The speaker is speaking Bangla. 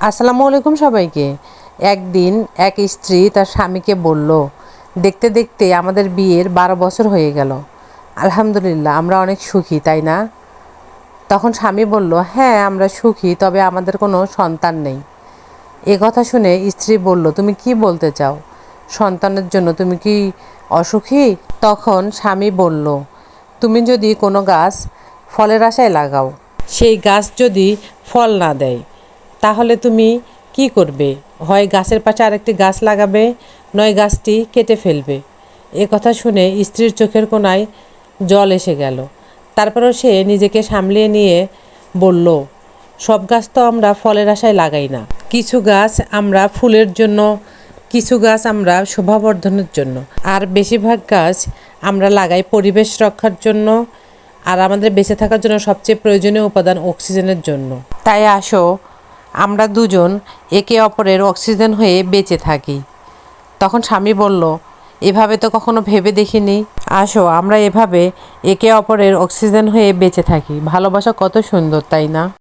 আসসালামু আলাইকুম সবাইকে। একদিন এক স্ত্রী তার স্বামীকে বলল, দেখতে দেখতে আমাদের বিয়ের 12 বছর হয়ে গেল। আলহামদুলিল্লাহ, আমরা অনেক সুখী, তাই না? তখন স্বামী বলল, হ্যাঁ আমরা সুখী, তবে আমাদের কোনো সন্তান নেই। এ কথা শুনে স্ত্রী বলল, তুমি কি বলতে চাও? সন্তানের জন্য তুমি কি অসুখী? তখন স্বামী বলল, তুমি যদি কোনো গাছ ফলের আশায় লাগাও, সেই গাছ যদি ফল না দেয়, তাহলে তুমি কি করবে? হয় গাছের পাশে আরেকটি গাছ লাগাবে, নয় গাছটি কেটে ফেলবে। এ কথা শুনে স্ত্রীর চোখের কোণায় জল এসে গেল। তারপরও সে নিজেকে সামলিয়ে নিয়ে বলল, সব গাছ তো আমরা ফলের আশায় লাগাই না। কিছু গাছ আমরা ফুলের জন্য, কিছু গাছ আমরা শোভাবর্ধনের জন্য, আর বেশিরভাগ গাছ আমরা লাগাই পরিবেশ রক্ষার জন্য, আর আমাদের বেঁচে থাকার জন্য সবচেয়ে প্রয়োজনীয় উপাদান অক্সিজেনের জন্য। তাই আসো, আমরা দুজন একে অপরের অক্সিজেন হয়ে বেঁচে থাকি। তখন স্বামী বলল, এভাবে তো কখনো ভেবে দেখিনি। আসো, আমরা এভাবে একে অপরের অক্সিজেন হয়ে বেঁচে থাকি। ভালোবাসা কত সুন্দর, তাই না?